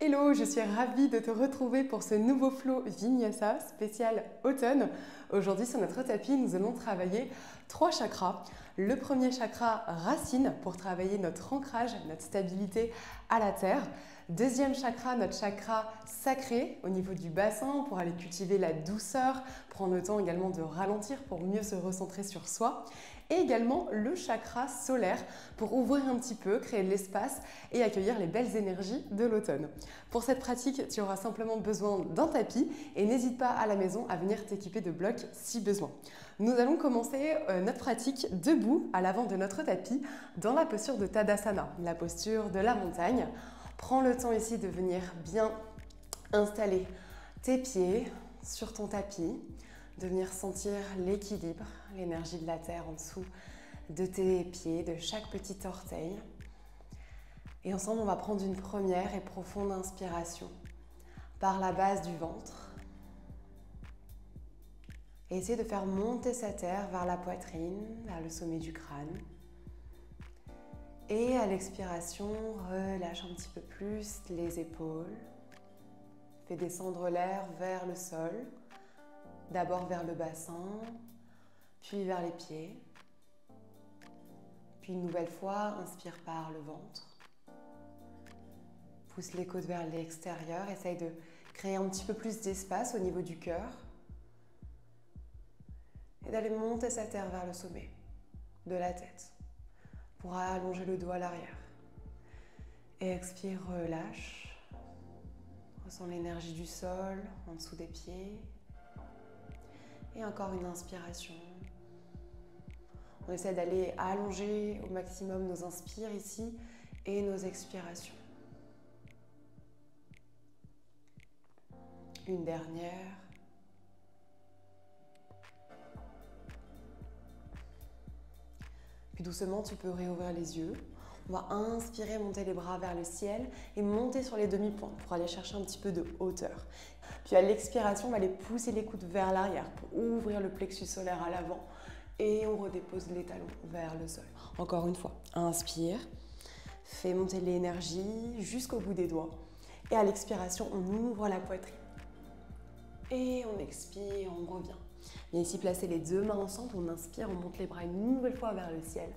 Hello, je suis ravie de te retrouver pour ce nouveau flow Vinyasa spécial automne. Aujourd'hui sur notre tapis, nous allons travailler 3 chakras. Le premier chakra racine pour travailler notre ancrage, notre stabilité à la terre. Deuxième chakra, notre chakra sacré au niveau du bassin pour aller cultiver la douceur, prendre le temps également de ralentir pour mieux se recentrer sur soi. Et également le chakra solaire pour ouvrir un petit peu, créer de l'espace et accueillir les belles énergies de l'automne. Pour cette pratique, tu auras simplement besoin d'un tapis et n'hésite pas à la maison à venir t'équiper de blocs si besoin. Nous allons commencer notre pratique debout à l'avant de notre tapis dans la posture de Tadasana, la posture de la montagne. Prends le temps ici de venir bien installer tes pieds sur ton tapis, de venir sentir l'équilibre, l'énergie de la terre en dessous de tes pieds, de chaque petit orteil. Et ensemble, on va prendre une première et profonde inspiration par la base du ventre. Et essayer de faire monter cette air vers la poitrine, vers le sommet du crâne. Et à l'expiration, relâche un petit peu plus les épaules. Fais descendre l'air vers le sol. D'abord vers le bassin, puis vers les pieds. Puis une nouvelle fois, inspire par le ventre. Pousse les côtes vers l'extérieur. Essaye de créer un petit peu plus d'espace au niveau du cœur. Et d'aller monter cette air vers le sommet de la tête pour allonger le dos à l'arrière. Et expire, relâche. Ressens l'énergie du sol en dessous des pieds. Et encore une inspiration. On essaie d'aller allonger au maximum nos inspires ici et nos expirations. Une dernière. Puis doucement, tu peux réouvrir les yeux. On va inspirer, monter les bras vers le ciel et monter sur les demi-pointes pour aller chercher un petit peu de hauteur. Puis à l'expiration, on va aller pousser les coudes vers l'arrière pour ouvrir le plexus solaire à l'avant et on redépose les talons vers le sol. Encore une fois, inspire, fais monter l'énergie jusqu'au bout des doigts et à l'expiration, on ouvre la poitrine. Et on expire, on revient. Viens ici placer les deux mains ensemble, on inspire, on monte les bras une nouvelle fois vers le ciel.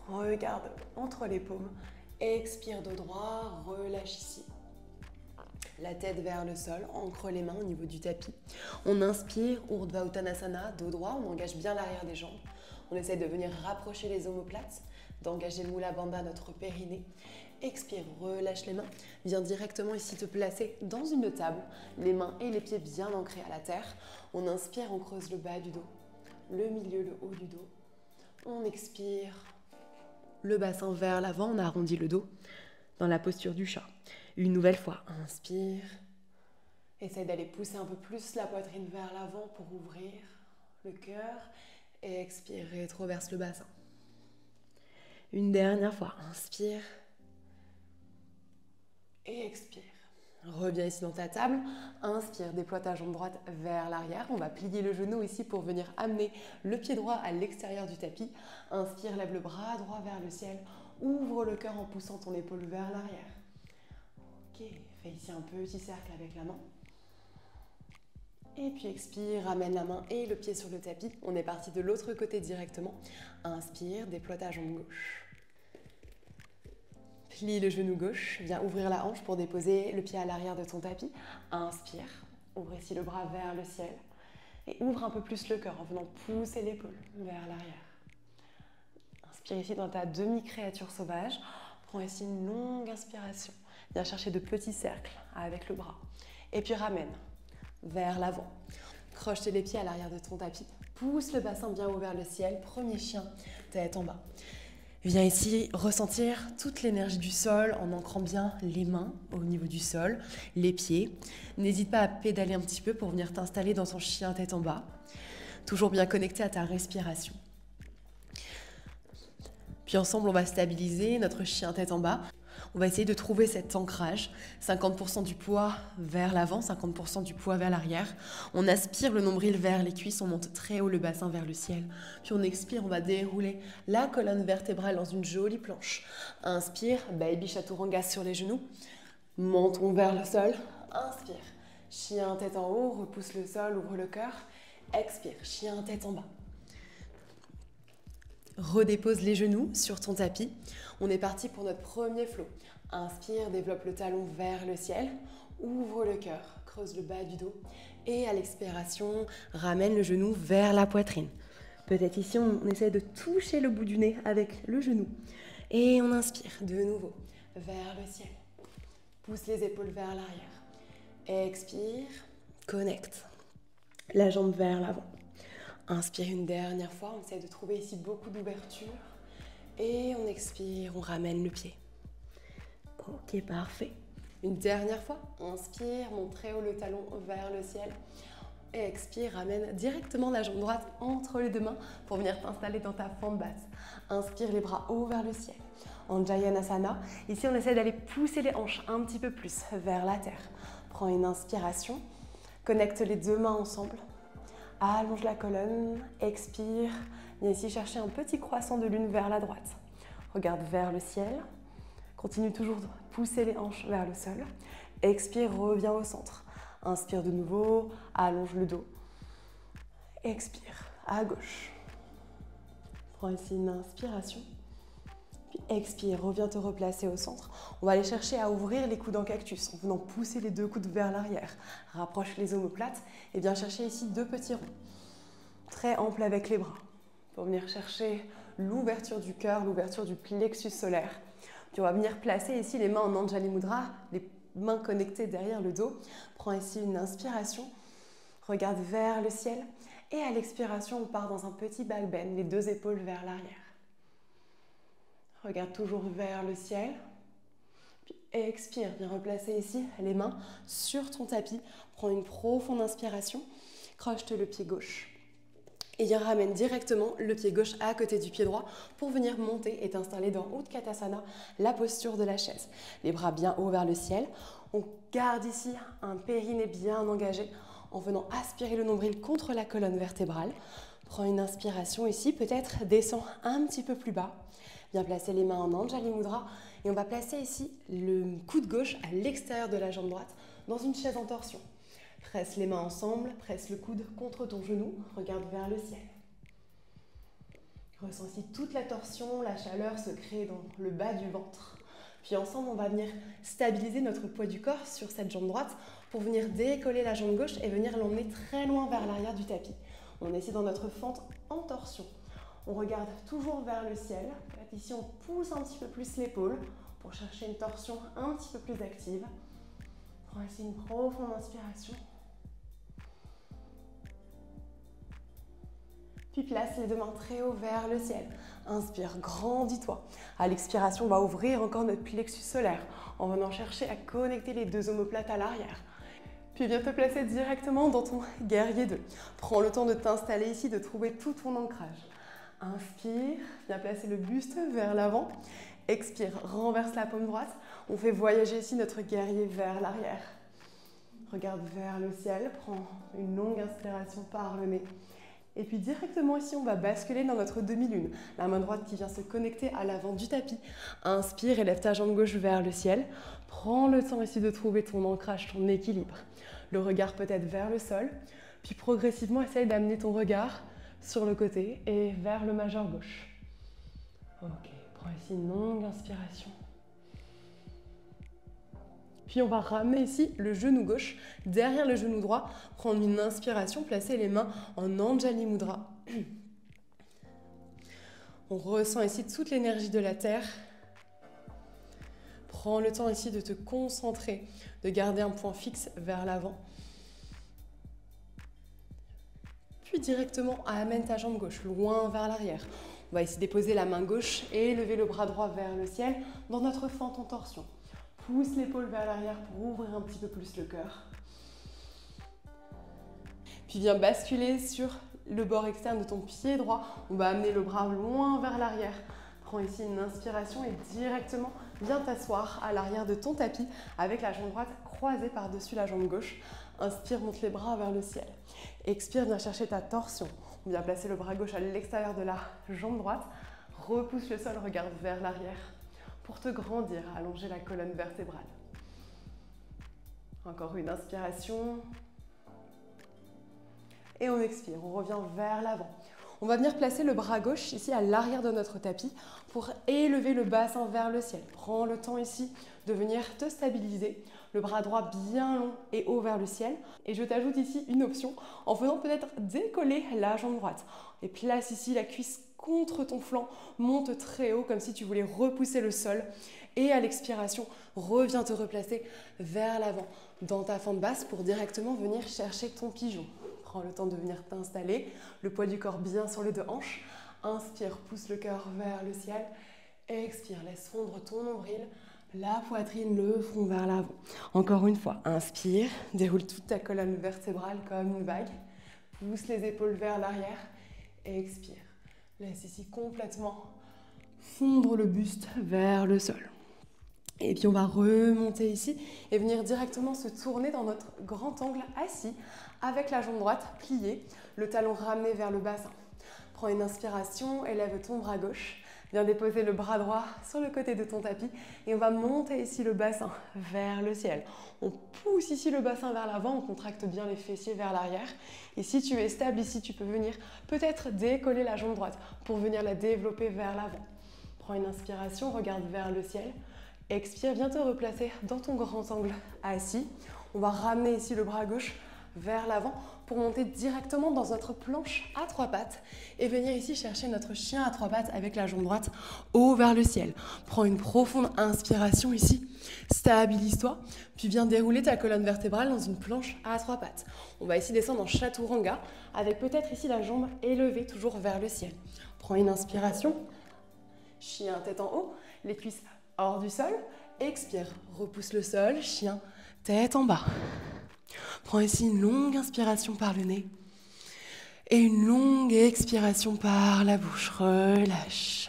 Regarde entre les paumes, expire dos droit, relâche ici. La tête vers le sol, ancre les mains au niveau du tapis. On inspire, Urdhva Uttanasana, dos droit, on engage bien l'arrière des jambes. On essaie de venir rapprocher les omoplates, d'engager Mula Bandha, notre périnée. Expire, relâche les mains. Viens directement ici te placer dans une table, les mains et les pieds bien ancrés à la terre. On inspire, on creuse le bas du dos, le milieu, le haut du dos. On expire, le bassin vers l'avant, on arrondit le dos dans la posture du chat. Une nouvelle fois, inspire. Essaye d'aller pousser un peu plus la poitrine vers l'avant pour ouvrir le cœur. Et expire, rétroverse le bassin. Une dernière fois, inspire. Et expire. Reviens ici dans ta table. Inspire, déploie ta jambe droite vers l'arrière. On va plier le genou ici pour venir amener le pied droit à l'extérieur du tapis. Inspire, lève le bras droit vers le ciel. Ouvre le cœur en poussant ton épaule vers l'arrière. Ok, fais ici un petit cercle avec la main. Et puis expire, ramène la main et le pied sur le tapis. On est parti de l'autre côté directement. Inspire, déploie ta jambe gauche. Plie le genou gauche, viens ouvrir la hanche pour déposer le pied à l'arrière de ton tapis. Inspire, ouvre ici le bras vers le ciel. Et ouvre un peu plus le cœur en venant pousser l'épaule vers l'arrière. Inspire ici dans ta demi-créature sauvage. Prends ici une longue inspiration. Viens chercher de petits cercles avec le bras. Et puis ramène vers l'avant. Croche les pieds à l'arrière de ton tapis. Pousse le bassin bien haut vers le ciel. Premier chien, tête en bas. Viens ici ressentir toute l'énergie du sol en ancrant bien les mains au niveau du sol, les pieds. N'hésite pas à pédaler un petit peu pour venir t'installer dans ton chien tête en bas. Toujours bien connecté à ta respiration. Puis ensemble, on va stabiliser notre chien tête en bas. On va essayer de trouver cet ancrage, 50% du poids vers l'avant, 50% du poids vers l'arrière. On aspire le nombril vers les cuisses, on monte très haut le bassin vers le ciel. Puis on expire, on va dérouler la colonne vertébrale dans une jolie planche. Inspire, Baby Chaturanga sur les genoux. Menton vers le sol. Inspire. Chien tête en haut, repousse le sol, ouvre le cœur. Expire. Chien tête en bas. Redépose les genoux sur ton tapis. On est parti pour notre premier flow. Inspire, développe le talon vers le ciel. Ouvre le cœur, creuse le bas du dos. Et à l'expiration, ramène le genou vers la poitrine. Peut-être ici, on essaie de toucher le bout du nez avec le genou. Et on inspire de nouveau vers le ciel. Pousse les épaules vers l'arrière. Expire, connecte la jambe vers l'avant. Inspire une dernière fois, on essaie de trouver ici beaucoup d'ouverture. Et on expire, on ramène le pied. Ok, parfait. Une dernière fois, inspire, monte très haut le talon vers le ciel. Et expire, ramène directement la jambe droite entre les deux mains pour venir t'installer dans ta fente basse. Inspire les bras hauts vers le ciel. En Jayanasana, ici on essaie d'aller pousser les hanches un petit peu plus vers la terre. Prends une inspiration, connecte les deux mains ensemble. Allonge la colonne, expire. Viens ici chercher un petit croissant de lune vers la droite. Regarde vers le ciel. Continue toujours de pousser les hanches vers le sol. Expire, reviens au centre. Inspire de nouveau, allonge le dos. Expire, à gauche. Prends ici une inspiration. Puis expire, reviens te replacer au centre. On va aller chercher à ouvrir les coudes en cactus en venant pousser les deux coudes vers l'arrière. Rapproche les omoplates et viens chercher ici deux petits ronds. Très ample avec les bras. Pour venir chercher l'ouverture du cœur, l'ouverture du plexus solaire. Puis on va venir placer ici les mains en Anjali Mudra, les mains connectées derrière le dos. Prends ici une inspiration, regarde vers le ciel. Et à l'expiration, on part dans un petit back bend, les deux épaules vers l'arrière. Regarde toujours vers le ciel. Puis expire, viens replacer ici les mains sur ton tapis. Prends une profonde inspiration, croche-te le pied gauche. Et viens ramène directement le pied gauche à côté du pied droit pour venir monter et t'installer dans Utkatasana, la posture de la chaise. Les bras bien hauts vers le ciel. On garde ici un périnée bien engagé en venant aspirer le nombril contre la colonne vertébrale. Prends une inspiration ici, peut-être descends un petit peu plus bas. Viens placer les mains en Anjali Mudra et on va placer ici le coude gauche à l'extérieur de la jambe droite dans une chaise en torsion. Presse les mains ensemble, presse le coude contre ton genou, regarde vers le ciel. Ressens ici toute la torsion, la chaleur se crée dans le bas du ventre. Puis ensemble, on va venir stabiliser notre poids du corps sur cette jambe droite pour venir décoller la jambe gauche et venir l'emmener très loin vers l'arrière du tapis. On est ici dans notre fente en torsion. On regarde toujours vers le ciel. Ici, on pousse un petit peu plus l'épaule pour chercher une torsion un petit peu plus active. Prends ici une profonde inspiration. Puis place les deux mains très haut vers le ciel. Inspire, grandis-toi. À l'expiration, on va ouvrir encore notre plexus solaire en venant chercher à connecter les deux omoplates à l'arrière. Puis viens te placer directement dans ton guerrier 2. Prends le temps de t'installer ici, de trouver tout ton ancrage. Inspire, viens placer le buste vers l'avant. Expire, renverse la paume droite. On fait voyager ici notre guerrier vers l'arrière. Regarde vers le ciel, prends une longue inspiration par le nez. Et puis directement ici, on va basculer dans notre demi-lune. La main droite qui vient se connecter à l'avant du tapis. Inspire, élève ta jambe gauche vers le ciel. Prends le temps ici de trouver ton ancrage, ton équilibre. Le regard peut-être vers le sol. Puis progressivement, essaye d'amener ton regard sur le côté et vers le majeur gauche. Ok, prends ici une longue inspiration. Puis on va ramener ici le genou gauche derrière le genou droit. Prendre une inspiration, placer les mains en Anjali Mudra. On ressent ici toute l'énergie de la terre. Prends le temps ici de te concentrer, de garder un point fixe vers l'avant. Puis directement, amène ta jambe gauche loin vers l'arrière. On va ici déposer la main gauche et lever le bras droit vers le ciel dans notre fente en torsion. Pousse l'épaule vers l'arrière pour ouvrir un petit peu plus le cœur. Puis viens basculer sur le bord externe de ton pied droit. On va amener le bras loin vers l'arrière. Prends ici une inspiration et directement viens t'asseoir à l'arrière de ton tapis avec la jambe droite croisée par-dessus la jambe gauche. Inspire, monte les bras vers le ciel. Expire, viens chercher ta torsion. On vient placer le bras gauche à l'extérieur de la jambe droite. Repousse le sol, regarde vers l'arrière pour te grandir, allonger la colonne vertébrale. Encore une inspiration. Et on expire, on revient vers l'avant. On va venir placer le bras gauche ici à l'arrière de notre tapis pour élever le bassin vers le ciel. Prends le temps ici de venir te stabiliser. Le bras droit bien long et haut vers le ciel. Et je t'ajoute ici une option en faisant peut-être décoller la jambe droite. Et place ici la cuisse contre ton flanc, monte très haut comme si tu voulais repousser le sol. Et à l'expiration, reviens te replacer vers l'avant dans ta fente basse pour directement venir chercher ton pigeon. Prends le temps de venir t'installer, le poids du corps bien sur les deux hanches. Inspire, pousse le cœur vers le ciel. Expire, laisse fondre ton nombril, la poitrine, le front vers l'avant. Encore une fois, inspire, déroule toute ta colonne vertébrale comme une vague. Pousse les épaules vers l'arrière. Expire, laisse ici complètement fondre le buste vers le sol. Et puis on va remonter ici et venir directement se tourner dans notre grand angle assis avec la jambe droite pliée, le talon ramené vers le bassin. Prends une inspiration, élève ton bras gauche, viens déposer le bras droit sur le côté de ton tapis et on va monter ici le bassin vers le ciel. On pousse ici le bassin vers l'avant, on contracte bien les fessiers vers l'arrière. Et si tu es stable ici, tu peux venir peut-être décoller la jambe droite pour venir la développer vers l'avant. Prends une inspiration, regarde vers le ciel. Expire, viens te replacer dans ton grand angle assis. On va ramener ici le bras gauche vers l'avant pour monter directement dans notre planche à trois pattes et venir ici chercher notre chien à trois pattes avec la jambe droite haut vers le ciel. Prends une profonde inspiration ici, stabilise-toi, puis viens dérouler ta colonne vertébrale dans une planche à trois pattes. On va ici descendre en chaturanga avec peut-être ici la jambe élevée toujours vers le ciel. Prends une inspiration, chien tête en haut, les cuisses hors du sol, expire, repousse le sol, chien, tête en bas. Prends ici une longue inspiration par le nez et une longue expiration par la bouche. Relâche.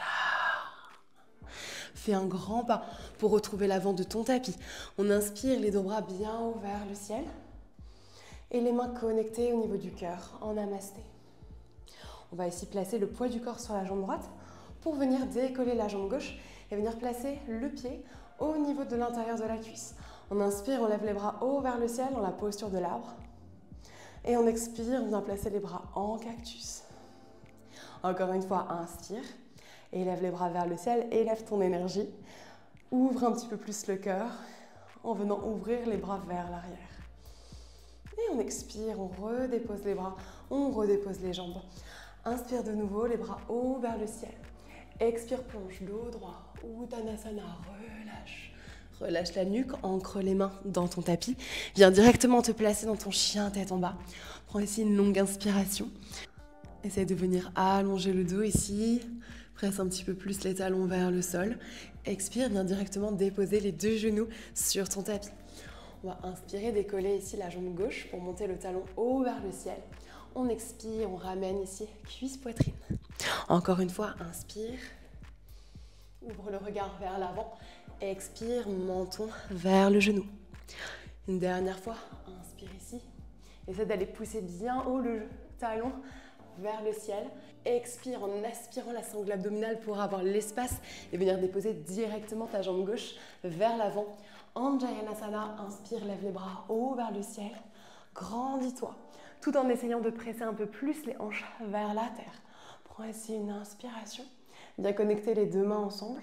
Fais un grand pas pour retrouver l'avant de ton tapis. On inspire, les deux bras bien hauts vers le ciel et les mains connectées au niveau du cœur en namasté. On va ici placer le poids du corps sur la jambe droite pour venir décoller la jambe gauche et venir placer le pied au niveau de l'intérieur de la cuisse. On inspire, on lève les bras haut vers le ciel dans la posture de l'arbre. Et on expire, on vient placer les bras en cactus. Encore une fois, inspire, élève les bras vers le ciel, élève ton énergie. Ouvre un petit peu plus le cœur en venant ouvrir les bras vers l'arrière. Et on expire, on redépose les bras, on redépose les jambes. Inspire de nouveau, les bras haut vers le ciel. Expire, plonge dos droit, Uttanasana, relâche. Relâche la nuque, ancre les mains dans ton tapis. Viens directement te placer dans ton chien tête en bas. Prends ici une longue inspiration. Essaye de venir allonger le dos ici. Presse un petit peu plus les talons vers le sol. Expire, viens directement déposer les deux genoux sur ton tapis. On va inspirer, décoller ici la jambe gauche pour monter le talon haut vers le ciel. On expire, on ramène ici cuisse poitrine. Encore une fois, inspire. Ouvre le regard vers l'avant. Expire, menton vers le genou. Une dernière fois, inspire ici. Essaie d'aller pousser bien haut le talon vers le ciel. Expire en aspirant la sangle abdominale pour avoir l'espace et venir déposer directement ta jambe gauche vers l'avant. Anjayanasana, inspire, lève les bras haut vers le ciel. Grandis-toi, tout en essayant de presser un peu plus les hanches vers la terre. Prends ici une inspiration. Viens connecter les deux mains ensemble.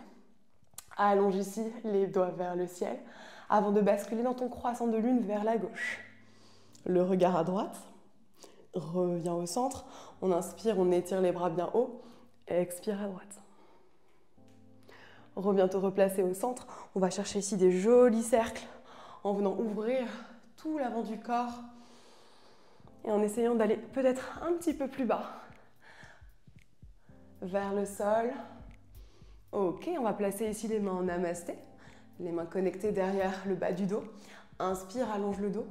Allonge ici les doigts vers le ciel avant de basculer dans ton croissant de lune vers la gauche. Le regard à droite. Reviens au centre. On inspire, on étire les bras bien haut. Expire à droite. Reviens te replacer au centre. On va chercher ici des jolis cercles en venant ouvrir tout l'avant du corps et en essayant d'aller peut-être un petit peu plus bas vers le sol. Ok, on va placer ici les mains en namasté, les mains connectées derrière le bas du dos. Inspire, allonge le dos.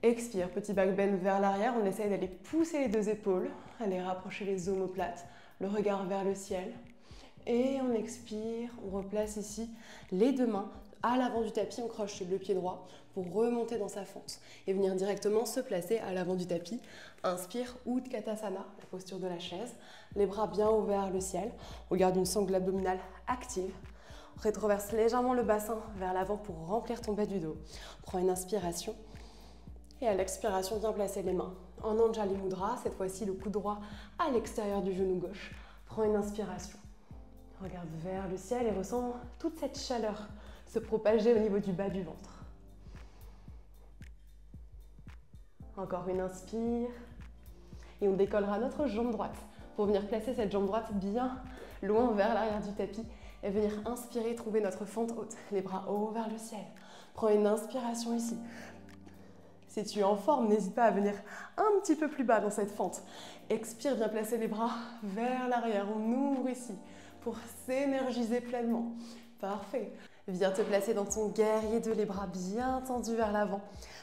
Expire, petit back bend vers l'arrière. On essaye d'aller pousser les deux épaules, aller rapprocher les omoplates, le regard vers le ciel. Et on expire, on replace ici les deux mains à l'avant du tapis, on croche le pied droit pour remonter dans sa fente et venir directement se placer à l'avant du tapis. Inspire, Utkatasana, la posture de la chaise, les bras bien ouverts vers le ciel. On garde une sangle abdominale active. Rétroverse légèrement le bassin vers l'avant pour remplir ton bas du dos. Prends une inspiration. Et à l'expiration, viens placer les mains en Anjali Mudra. Cette fois-ci, le coude droit à l'extérieur du genou gauche. Prends une inspiration. Regarde vers le ciel et ressens toute cette chaleur se propager au niveau du bas du ventre. Encore une inspire. Et on décollera notre jambe droite pour venir placer cette jambe droite bien loin vers l'arrière du tapis et venir inspirer, trouver notre fente haute, les bras hauts vers le ciel. Prends une inspiration ici. Si tu es en forme, n'hésite pas à venir un petit peu plus bas dans cette fente. Expire, viens placer les bras vers l'arrière. On ouvre ici pour s'énergiser pleinement. Parfait. Viens te placer dans ton guerrier 2, les bras bien tendus vers l'avant.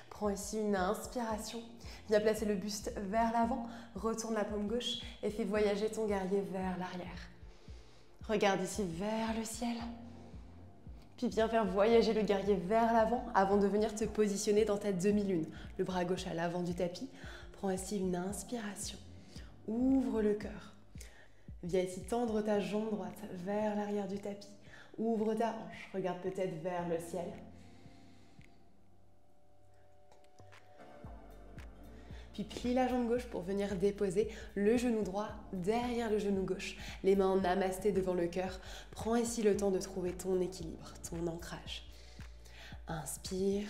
Prends ici une inspiration. Viens placer le buste vers l'avant. Retourne la paume gauche et fais voyager ton guerrier vers l'arrière. Regarde ici vers le ciel. Puis viens faire voyager le guerrier vers l'avant avant de venir te positionner dans ta demi-lune. Le bras gauche à l'avant du tapis. Prends ici une inspiration. Ouvre le cœur. Viens ici tendre ta jambe droite vers l'arrière du tapis. Ouvre ta hanche. Regarde peut-être vers le ciel. Puis plie la jambe gauche pour venir déposer le genou droit derrière le genou gauche. Les mains en namasté devant le cœur. Prends ici le temps de trouver ton équilibre, ton ancrage. Inspire.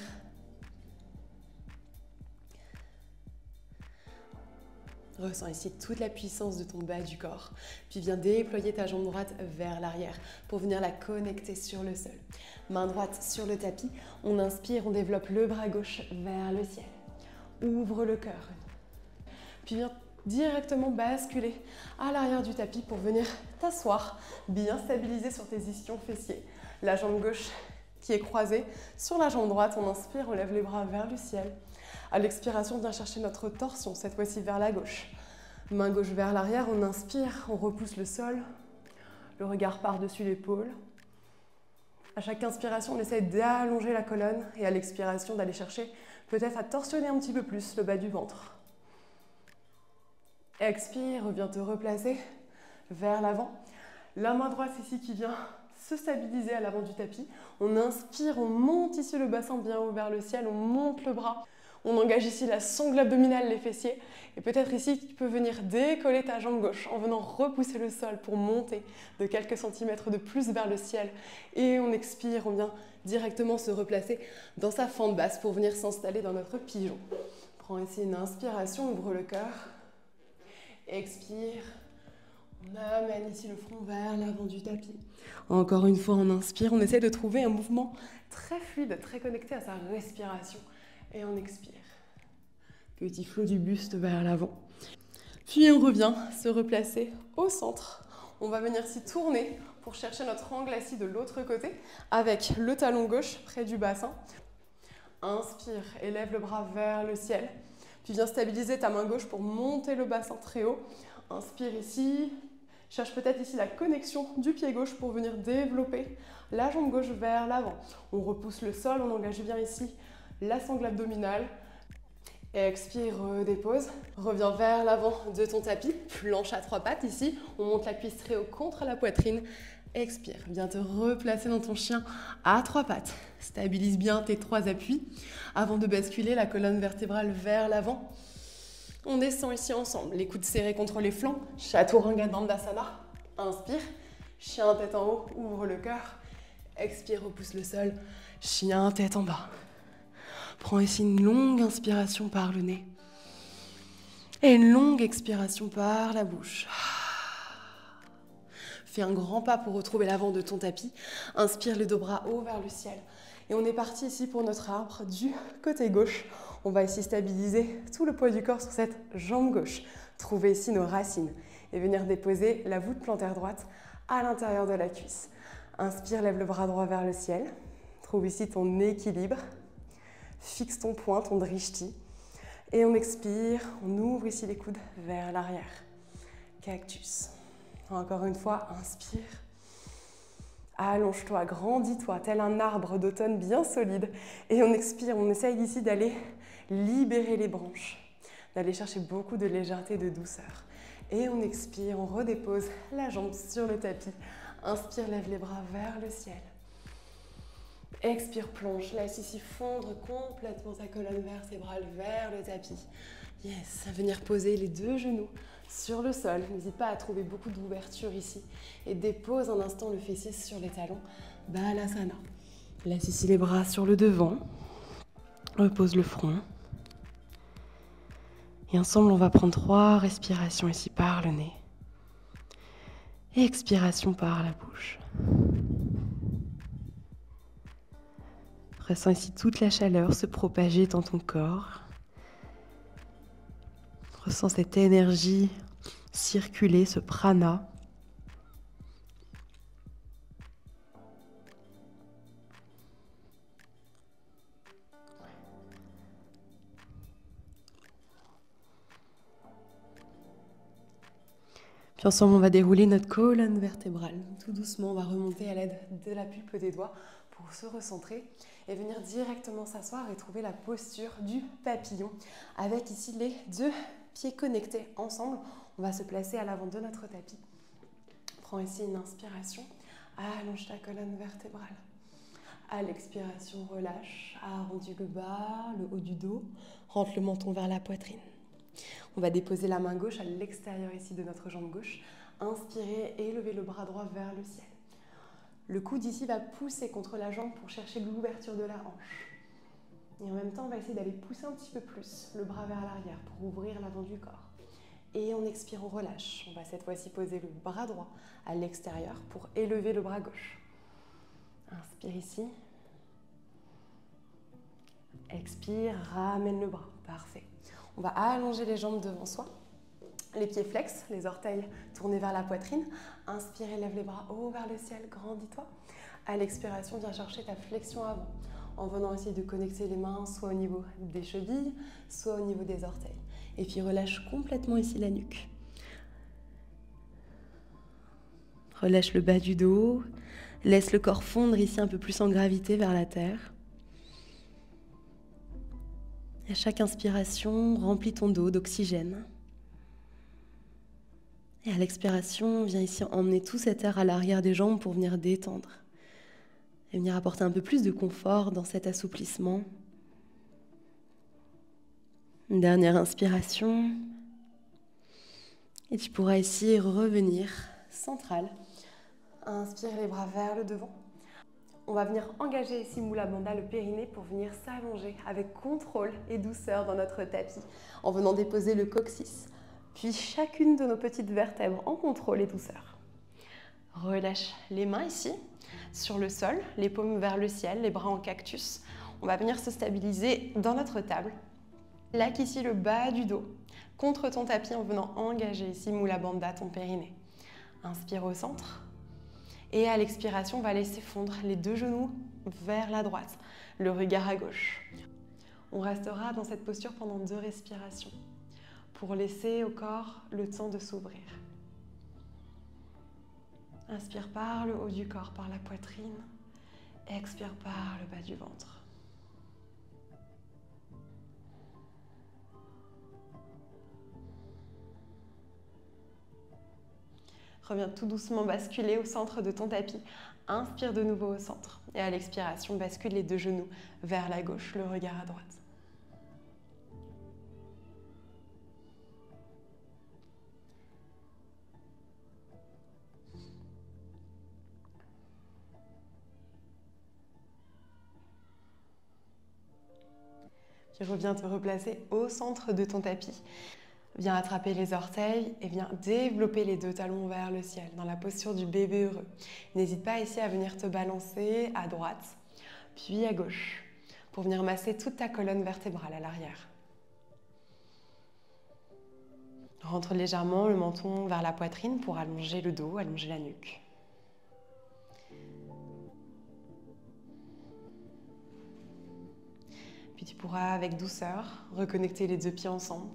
Ressens ici toute la puissance de ton bas du corps. Puis viens déployer ta jambe droite vers l'arrière pour venir la connecter sur le sol. Main droite sur le tapis. On inspire, on développe le bras gauche vers le ciel. Ouvre le cœur. Puis viens directement basculer à l'arrière du tapis pour venir t'asseoir, bien stabilisé sur tes ischions fessiers. La jambe gauche qui est croisée sur la jambe droite. On inspire, on lève les bras vers le ciel. À l'expiration, viens chercher notre torsion, cette fois-ci vers la gauche. Main gauche vers l'arrière, on inspire, on repousse le sol. Le regard par-dessus l'épaule. À chaque inspiration, on essaie d'allonger la colonne et à l'expiration, d'aller chercher peut-être à torsionner un petit peu plus le bas du ventre. Expire, reviens te replacer vers l'avant. La main droite ici qui vient se stabiliser à l'avant du tapis. On inspire, on monte ici le bassin bien haut vers le ciel, on monte le bras. On engage ici la sangle abdominale, les fessiers. Et peut-être ici, tu peux venir décoller ta jambe gauche en venant repousser le sol pour monter de quelques centimètres de plus vers le ciel. Et on expire, on vient directement se replacer dans sa fente basse pour venir s'installer dans notre pigeon. Prends ici une inspiration, ouvre le cœur. Expire. On amène ici le front vers l'avant du tapis. Encore une fois, on inspire. On essaie de trouver un mouvement très fluide, très connecté à sa respiration. Et on expire. Petit flot du buste vers l'avant. Puis on revient se replacer au centre. On va venir s'y tourner pour chercher notre angle assis de l'autre côté avec le talon gauche près du bassin. Inspire, élève le bras vers le ciel. Puis viens stabiliser ta main gauche pour monter le bassin très haut. Inspire ici. Cherche peut-être ici la connexion du pied gauche pour venir développer la jambe gauche vers l'avant. On repousse le sol, on engage bien ici la sangle abdominale. Expire, dépose. Reviens vers l'avant de ton tapis. Planche à 3 pattes ici. On monte la cuisse très haut contre la poitrine. Expire. Viens te replacer dans ton chien à 3 pattes. Stabilise bien tes 3 appuis. Avant de basculer la colonne vertébrale vers l'avant. On descend ici ensemble. Les coudes serrés contre les flancs. Chaturanga Dandasana. Inspire. Chien tête en haut. Ouvre le cœur. Expire, repousse le sol. Chien tête en bas. Prends ici une longue inspiration par le nez et une longue expiration par la bouche. Fais un grand pas pour retrouver l'avant de ton tapis. Inspire les 2 bras hauts vers le ciel. Et on est parti ici pour notre arbre du côté gauche. On va ici stabiliser tout le poids du corps sur cette jambe gauche. Trouver ici nos racines et venir déposer la voûte plantaire droite à l'intérieur de la cuisse. Inspire, lève le bras droit vers le ciel. Trouve ici ton équilibre. Fixe ton poing, ton drishti. Et on expire, on ouvre ici les coudes vers l'arrière. Cactus. Encore une fois, inspire. Allonge-toi, grandis-toi, tel un arbre d'automne bien solide. Et on expire, on essaye ici d'aller libérer les branches, d'aller chercher beaucoup de légèreté, de douceur. Et on expire, on redépose la jambe sur le tapis. Inspire, lève les bras vers le ciel. Expire, plonge. Laisse ici fondre complètement ta colonne vertébrale vers le tapis. Yes, venir poser les deux genoux sur le sol. N'hésite pas à trouver beaucoup d'ouverture ici. Et dépose un instant le fessier sur les talons. Balasana. Laisse ici les bras sur le devant. Repose le front. Et ensemble, on va prendre 3 respirations ici par le nez. Et expiration par la bouche. Ressens ici toute la chaleur se propager dans ton corps. Ressens cette énergie circuler, ce prana. Puis ensemble, on va dérouler notre colonne vertébrale. Tout doucement, on va remonter à l'aide de la pulpe des doigts pour se recentrer et venir directement s'asseoir et trouver la posture du papillon. Avec ici les deux pieds connectés ensemble, on va se placer à l'avant de notre tapis. Prends ici une inspiration, allonge ta colonne vertébrale. À l'expiration, relâche, arrondis le bas, le haut du dos, rentre le menton vers la poitrine. On va déposer la main gauche à l'extérieur ici de notre jambe gauche. Inspirez et élevez le bras droit vers le ciel. Le coude ici va pousser contre la jambe pour chercher l'ouverture de la hanche. Et en même temps, on va essayer d'aller pousser un petit peu plus le bras vers l'arrière pour ouvrir l'avant du corps. Et on expire, on relâche. On va cette fois-ci poser le bras droit à l'extérieur pour élever le bras gauche. Inspire ici. Expire, ramène le bras. Parfait. On va allonger les jambes devant soi. Les pieds flex, les orteils tournés vers la poitrine. Inspire, lève les bras haut vers le ciel, grandis-toi. À l'expiration, viens chercher ta flexion avant, en venant essayer de connecter les mains soit au niveau des chevilles, soit au niveau des orteils. Et puis relâche complètement ici la nuque. Relâche le bas du dos. Laisse le corps fondre ici un peu plus en gravité vers la terre. Et à chaque inspiration, remplis ton dos d'oxygène. Et à l'expiration, viens ici emmener tout cet air à l'arrière des jambes pour venir détendre. Et venir apporter un peu plus de confort dans cet assouplissement. Une dernière inspiration. Et tu pourras ici revenir central. Inspire les bras vers le devant. On va venir engager ici Mula Bandha, le périnée, pour venir s'allonger avec contrôle et douceur dans notre tapis, en venant déposer le coccyx, puis chacune de nos petites vertèbres en contrôle et douceur. Relâche les mains ici, sur le sol, les paumes vers le ciel, les bras en cactus. On va venir se stabiliser dans notre table. Plaque ici le bas du dos, contre ton tapis en venant engager ici Mula Bandha, ton périnée. Inspire au centre. Et à l'expiration, on va laisser fondre les deux genoux vers la droite, le regard à gauche. On restera dans cette posture pendant 2 respirations pour laisser au corps le temps de s'ouvrir. Inspire par le haut du corps, par la poitrine. Expire par le bas du ventre. Reviens tout doucement basculer au centre de ton tapis. Inspire de nouveau au centre. Et à l'expiration, bascule les deux genoux vers la gauche, le regard à droite. Puis reviens te replacer au centre de ton tapis. Viens attraper les orteils et viens développer les 2 talons vers le ciel dans la posture du bébé heureux. N'hésite pas ici à venir te balancer à droite, puis à gauche, pour venir masser toute ta colonne vertébrale à l'arrière. Rentre légèrement le menton vers la poitrine pour allonger le dos, allonger la nuque. Puis tu pourras avec douceur reconnecter les 2 pieds ensemble.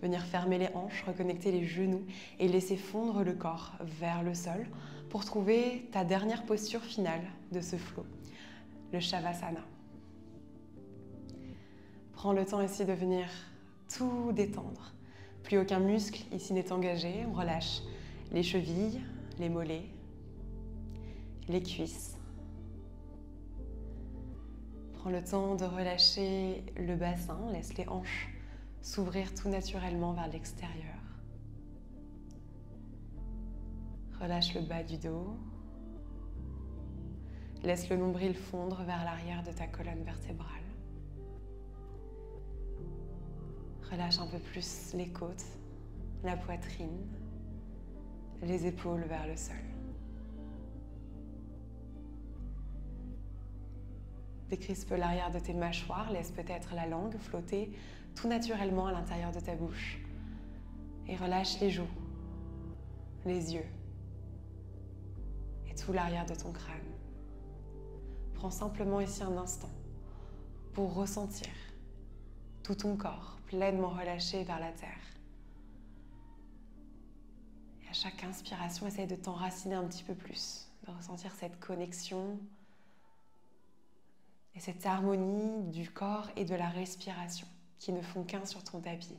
Venir fermer les hanches, reconnecter les genoux et laisser fondre le corps vers le sol pour trouver ta dernière posture finale de ce flow, le Shavasana. Prends le temps ici de venir tout détendre. Plus aucun muscle ici n'est engagé. On relâche les chevilles, les mollets, les cuisses, Prends le temps de relâcher le bassin, laisse les hanches s'ouvrir tout naturellement vers l'extérieur. Relâche le bas du dos. Laisse le nombril fondre vers l'arrière de ta colonne vertébrale. Relâche un peu plus les côtes, la poitrine, les épaules vers le sol. Décrispe l'arrière de tes mâchoires, laisse peut-être la langue flotter tout naturellement à l'intérieur de ta bouche. Et relâche les joues, les yeux et tout l'arrière de ton crâne. Prends simplement ici un instant pour ressentir tout ton corps pleinement relâché vers la terre. Et à chaque inspiration, essaye de t'enraciner un petit peu plus, de ressentir cette connexion et cette harmonie du corps et de la respiration qui ne font qu'un sur ton tapis.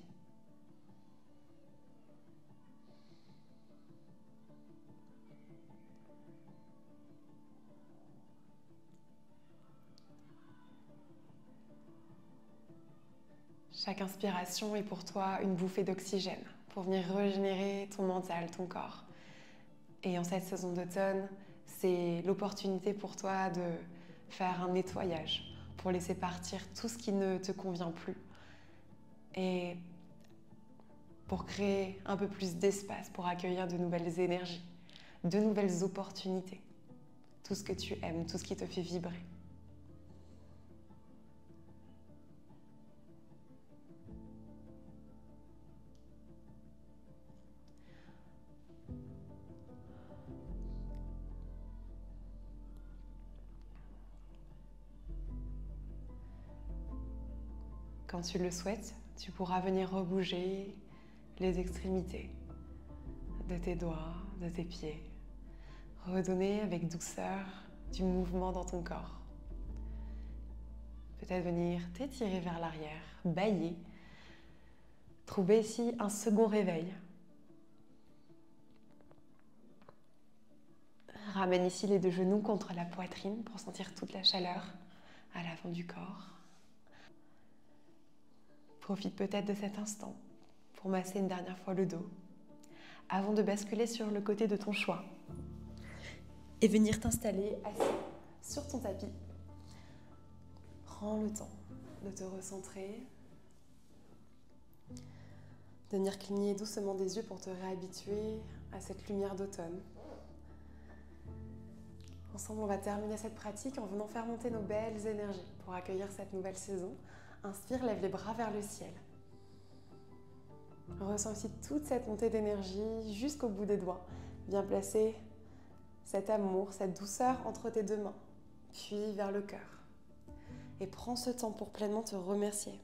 Chaque inspiration est pour toi une bouffée d'oxygène pour venir régénérer ton mental, ton corps. Et en cette saison d'automne, c'est l'opportunité pour toi de faire un nettoyage pour laisser partir tout ce qui ne te convient plus et pour créer un peu plus d'espace pour accueillir de nouvelles énergies, de nouvelles opportunités, tout ce que tu aimes, tout ce qui te fait vibrer. Quand tu le souhaites, tu pourras venir rebouger les extrémités de tes doigts, de tes pieds. Redonner avec douceur du mouvement dans ton corps. Peut-être venir t'étirer vers l'arrière, bâiller. Trouver ici un second réveil. Ramène ici les deux genoux contre la poitrine pour sentir toute la chaleur à l'avant du corps. Profite peut-être de cet instant pour masser une dernière fois le dos avant de basculer sur le côté de ton choix et venir t'installer assis sur ton tapis. Prends le temps de te recentrer, de venir cligner doucement des yeux pour te réhabituer à cette lumière d'automne. Ensemble, on va terminer cette pratique en venant faire monter nos belles énergies pour accueillir cette nouvelle saison. Inspire, lève les bras vers le ciel. Ressens aussi toute cette montée d'énergie jusqu'au bout des doigts. Viens placer cet amour, cette douceur entre tes deux mains, puis vers le cœur. Et prends ce temps pour pleinement te remercier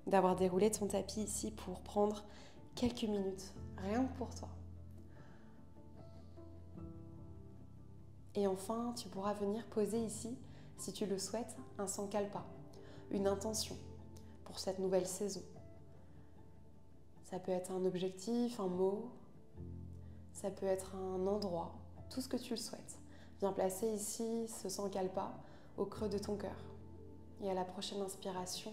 d'avoir déroulé ton tapis ici pour prendre quelques minutes, rien que pour toi. Et enfin, tu pourras venir poser ici, si tu le souhaites, un sankalpa, une intention pour cette nouvelle saison. Ça peut être un objectif, un mot, ça peut être un endroit, tout ce que tu le souhaites. Viens placer ici ce sankalpa au creux de ton cœur. Et à la prochaine inspiration,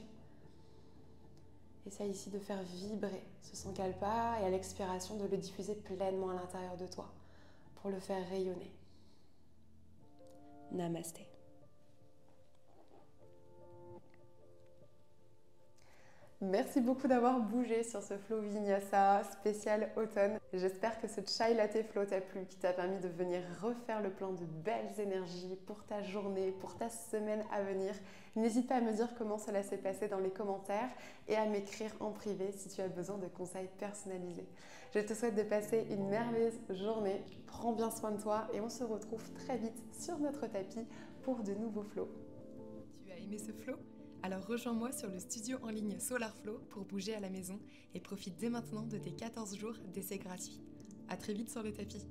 essaye ici de faire vibrer ce sankalpa et à l'expiration de le diffuser pleinement à l'intérieur de toi pour le faire rayonner. Namasté. Merci beaucoup d'avoir bougé sur ce flow Vinyasa spécial automne. J'espère que ce chai latte flow t'a plu, qui t'a permis de venir refaire le plein de belles énergies pour ta journée, pour ta semaine à venir. N'hésite pas à me dire comment cela s'est passé dans les commentaires et à m'écrire en privé si tu as besoin de conseils personnalisés. Je te souhaite de passer une merveilleuse journée. Prends bien soin de toi et on se retrouve très vite sur notre tapis pour de nouveaux flows. Tu as aimé ce flow ? Alors rejoins-moi sur le studio en ligne SolarFlow pour bouger à la maison et profite dès maintenant de tes 14 jours d'essai gratuit. À très vite sur le tapis.